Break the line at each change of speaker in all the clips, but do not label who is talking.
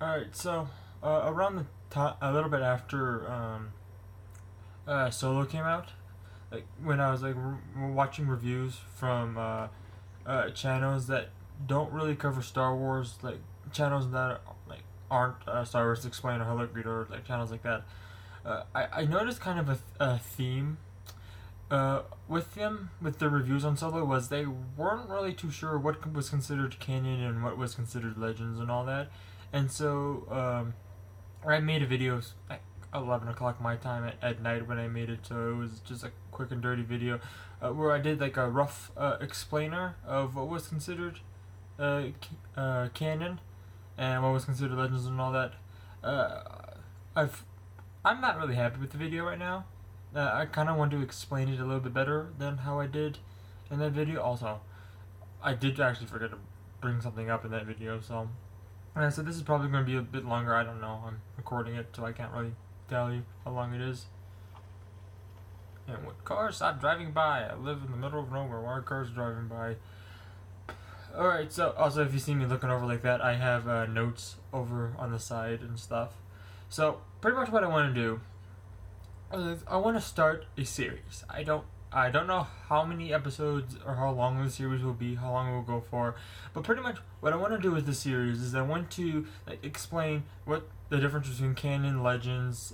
Alright, so around the time, a little bit after Solo came out, like when I was like watching reviews from channels that don't really cover Star Wars, like channels that like aren't Star Wars Explained or Hello Greeter, like channels like that. I noticed kind of a theme with them, with the reviews on Solo, was they weren't really too sure what was considered canon and what was considered legends and all that. And so I made a video like 11 o'clock my time at night when I made it, so it was just a quick and dirty video where I did like a rough explainer of what was considered canon and what was considered legends and all that. I'm not really happy with the video right now. I kind of want to explain it a little bit better than how I did in that video. Also, I did actually forget to bring something up in that video, so this is probably going to be a bit longer. I don't know. I'm recording it, so I can't really tell you how long it is. And what cars stop driving by? I live in the middle of nowhere. Why are cars driving by? Alright, so also if you see me looking over like that, I have notes over on the side and stuff. So pretty much what I want to do is I want to start a series. I don't know how many episodes or how long the series will be, how long it will go for, but pretty much what I want to do with the series is I want to like explain what the difference between canon, legends,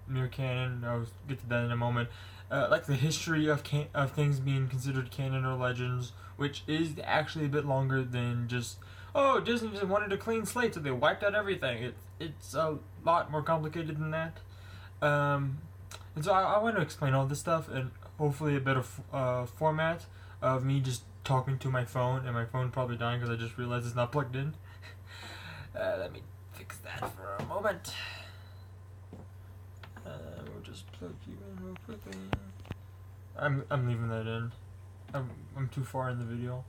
Near-Canon. I'll get to that in a moment. Like the history of things being considered canon or legends, which is actually a bit longer than just Disney just wanted a clean slate, so they wiped out everything. It's a lot more complicated than that. And so I want to explain all this stuff and hopefully a better format of me just talking to my phone, and my phone probably dying because I just realized it's not plugged in. Let me fix that for a moment. We'll just plug you in real quickly. I'm leaving that in. I'm too far in the video.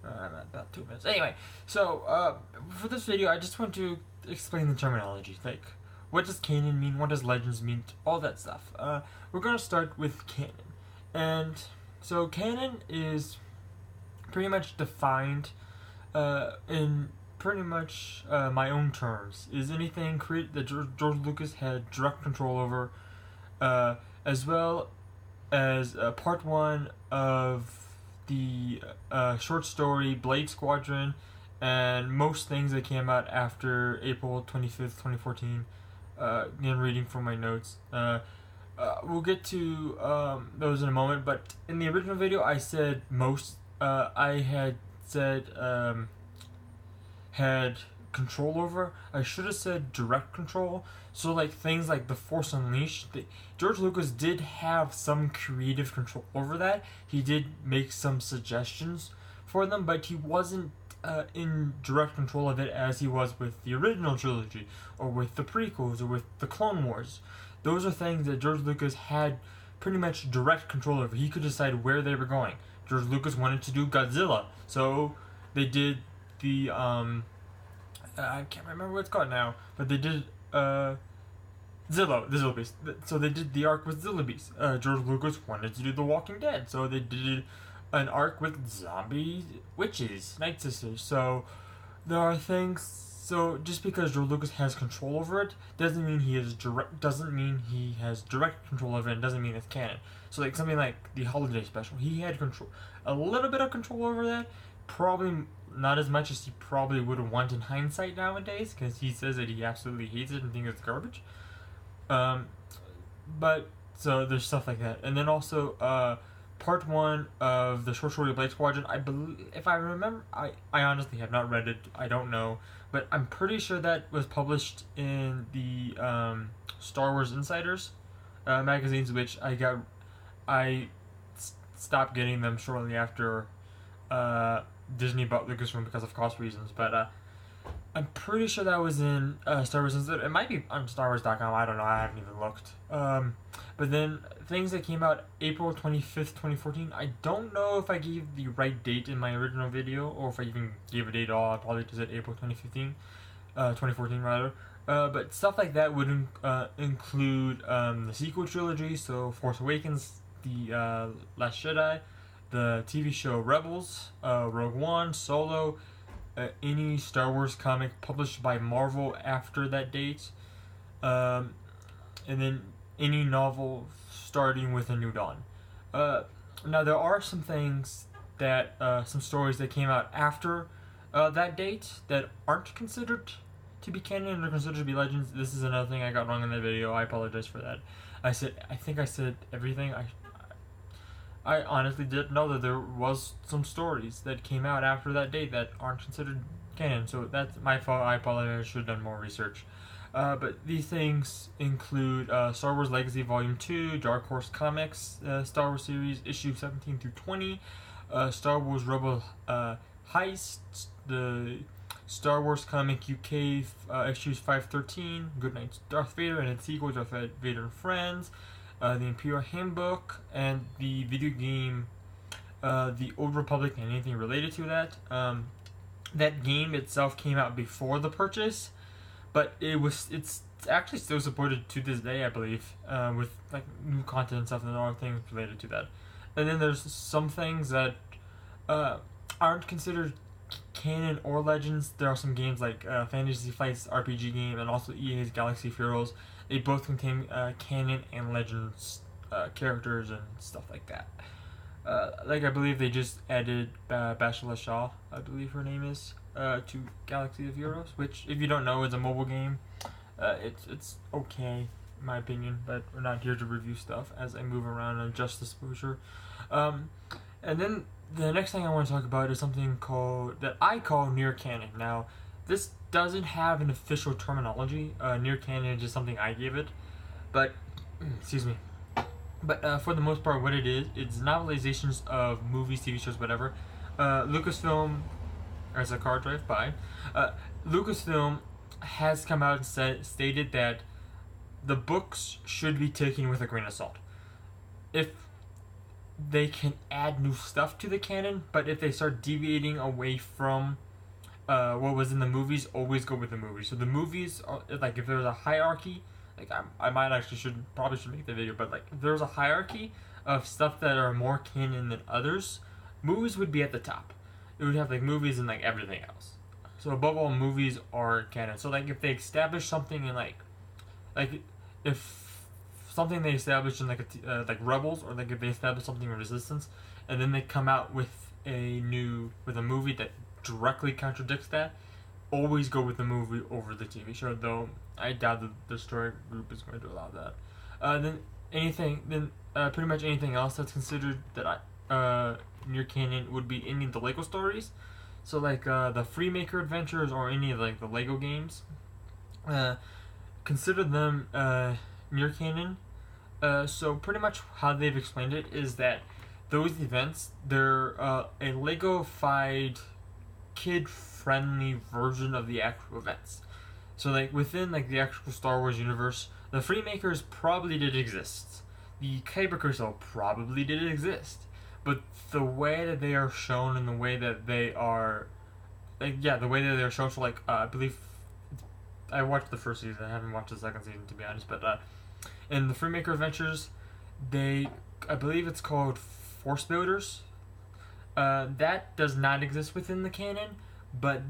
I'm at about 2 minutes. Anyway, so for this video, I just want to explain the terminology. Like, what does canon mean? What does legends mean? All that stuff. We're gonna start with canon, and so canon is pretty much defined in pretty much my own terms. Is anything that George Lucas had direct control over, as well as part one of the short story Blade Squadron, and most things that came out after April 25th, 2014. Again, reading from my notes. We'll get to those in a moment, but in the original video, I said most. I had said had control over. I should have said direct control. So, like things like The Force Unleashed, George Lucas did have some creative control over that. He did make some suggestions for them, but he wasn't in direct control of it as he was with the original trilogy, or with the prequels, or with the Clone Wars. Those are things that George Lucas had pretty much direct control over. He could decide where they were going. George Lucas wanted to do Godzilla, so they did the I can't remember what it's called now, but they did Zillow Beast. So they did the arc with Zillow Beast. George Lucas wanted to do The Walking Dead, so they did an arc with zombie witches, Night Sisters. So there are things. So just because George Lucas has control over it doesn't mean he has direct control over it. And doesn't mean it's canon. So like something like the holiday special, he had a little bit of control over that. Probably not as much as he probably would have wanted in hindsight nowadays, because he says that he absolutely hates it and thinks it's garbage. But so there's stuff like that, and then also part one of the short story Blade Squadron. I believe, if I remember, I honestly have not read it. I don't know, but I'm pretty sure that was published in the Star Wars Insiders magazines, which I stopped getting them shortly after Disney bought Lucasfilm because of cost reasons. But I'm pretty sure that was in Star Wars Insider. It might be on StarWars.com. I don't know. I haven't even looked. But then things that came out April 25th, 2014. I don't know if I gave the right date in my original video, or if I even gave a date at all. I probably just said April 2014 rather. But stuff like that would include the sequel trilogy, so Force Awakens, the Last Jedi, the TV show Rebels, Rogue One, Solo, any Star Wars comic published by Marvel after that date, and then any novel starting with A New Dawn. Now there are some things that some stories that came out after that date that aren't considered to be canon or considered to be legends. This is another thing I got wrong in that video. I apologize for that. I think I said everything. I honestly didn't know that there was some stories that came out after that date that aren't considered canon. So that's my fault. I apologize. I should have done more research. But these things include Star Wars Legacy Volume 2, Dark Horse Comics, Star Wars Series Issue 17 through 20, Star Wars Rebel Heist, the Star Wars Comic UK Issues 513, Goodnight Darth Vader and its sequel, Darth Vader and Friends, the Imperial Handbook, and the video game The Old Republic and anything related to that. That game itself came out before the purchase, but it's actually still supported to this day, I believe, with like new content and stuff and all things related to that. And then there's some things that aren't considered canon or legends. There are some games like Fantasy Flight's RPG game and also EA's Galaxy of Heroes. They both contain canon and legends characters and stuff like that. Like I believe they just added Bashla Shaw, I believe her name is, to Galaxy of Heroes, which if you don't know is a mobile game. It's okay in my opinion, but we're not here to review stuff as I move around and adjust exposure. And then the next thing I want to talk about is something that I call Near-Canon. Now, this doesn't have an official terminology. Near-Canon is just something I gave it, but excuse me. But for the most part, what it is, it's novelizations of movies, TV shows, whatever. Lucasfilm, as a car drive by, Lucasfilm has come out and stated that the books should be taken with a grain of salt. If they can add new stuff to the canon, but if they start deviating away from what was in the movies, always go with the movies. So the movies are, like, if there's a hierarchy, like I might actually probably should make the video, but like if there's a hierarchy of stuff that are more canon than others, movies would be at the top. It would have like movies and like everything else. So above all, movies are canon. So like if they establish something in like if something they established in like like Rebels, or like if they establish something in Resistance, and then they come out with a movie that directly contradicts that, always go with the movie over the TV show. Though I doubt that the story group is going to allow that. Then pretty much anything else that's considered that near canon would be any of the Lego stories. So like the Freemaker Adventures or any of like the Lego games, consider them near canon. So pretty much how they've explained it is that those events, they're a Lego-fied, kid-friendly version of the actual events. So like within like the actual Star Wars universe, the Freemakers probably did exist. The Kyber Crystal probably did exist. But the way that they are shown and the way that they are, the way that they're shown, so like, I believe, I watched the first season, I haven't watched the second season to be honest, but in the Freemaker Adventures, I believe it's called Force Builders. That does not exist within the canon, but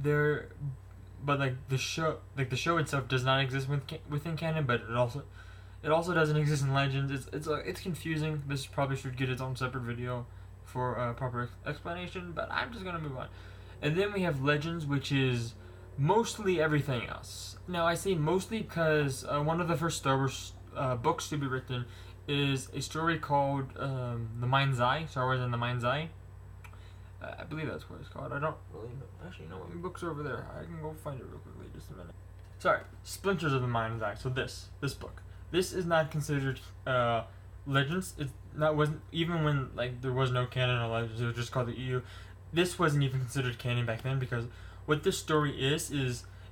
like the show itself does not exist within canon, but it also doesn't exist in Legends. It's confusing. This probably should get its own separate video for a proper explanation, but I'm just gonna move on. And then we have Legends, which is mostly everything else. Now I say mostly because one of the first Star Wars books to be written is a story called The Mind's Eye, Star Wars and the Mind's Eye. I believe that's what it's called. I don't really know. Actually, you know what? My book's over there. I can go find it real quickly. Just a minute. Sorry. Splinters of the Mind's Eye. So this book. This is not considered Legends. Wasn't even when like there was no canon or Legends. It was just called the EU. This wasn't even considered canon back then, because what this story is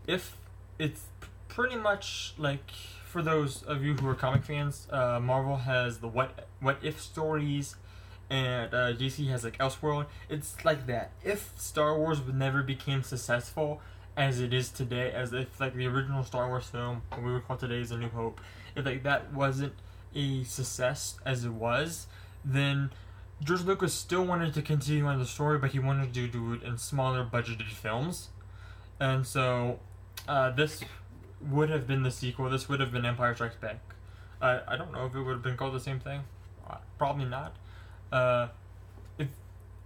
if it's pretty much like, for those of you who are comic fans, Marvel has the what if stories, and DC has like Elseworld. It's like that. If Star Wars never became successful as it is today, as if like the original Star Wars film, what we would call today is A New Hope, if like that wasn't a success as it was, then George Lucas still wanted to continue on the story, but he wanted to do it in smaller budgeted films. And so this would have been the sequel. This would have been Empire Strikes Back. I don't know if it would have been called the same thing. Probably not. If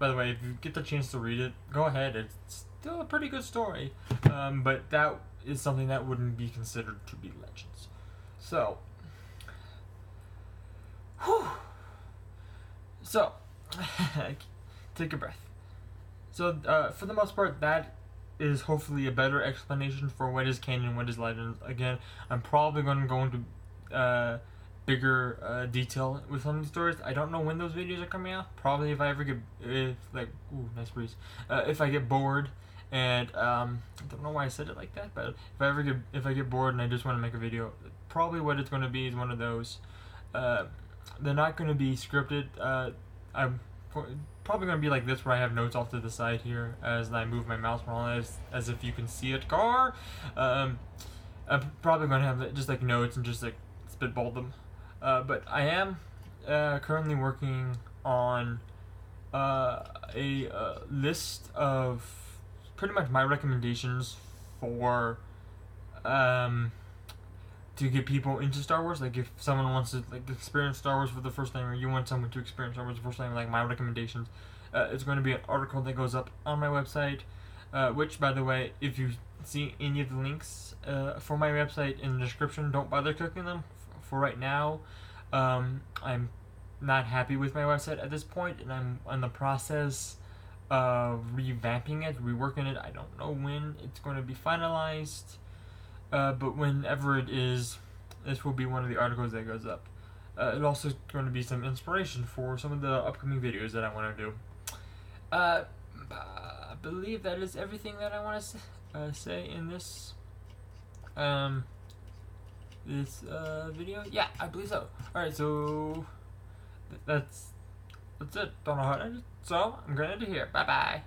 By the way, if you get the chance to read it, go ahead. It's still a pretty good story. But that is something that wouldn't be considered to be Legends. So, whew. So, take a breath. So, for the most part, that is hopefully a better explanation for what is canon, what is Legends. Again, I'm probably going to go into bigger detail with some of the stories. I don't know when those videos are coming out. Probably if I ever get, nice breeze. If I get bored, and I don't know why I said it like that, but if I get bored and I just want to make a video, probably what it's going to be is one of those. They're not going to be scripted. I'm probably going to be like this, where I have notes off to the side here as I move my mouse around, as if you can see it. I'm probably going to have just like notes and just like spitball them. But I am currently working on a list of pretty much my recommendations for to get people into Star Wars. Like if someone wants to like experience Star Wars for the first time, or you want someone to experience Star Wars for the first time, like my recommendations, it's going to be an article that goes up on my website, which, by the way, if you see any of the links for my website in the description, don't bother clicking them for right now. I'm not happy with my website at this point, and I'm in the process of revamping it, reworking it. I don't know when it's going to be finalized. But whenever it is, this will be one of the articles that goes up. It's also going to be some inspiration for some of the upcoming videos that I want to do. I believe that is everything that I want to say in this video. Yeah, I believe so. Alright, so that's it. Don't know how to end it, so I'm going to end it here. Bye bye.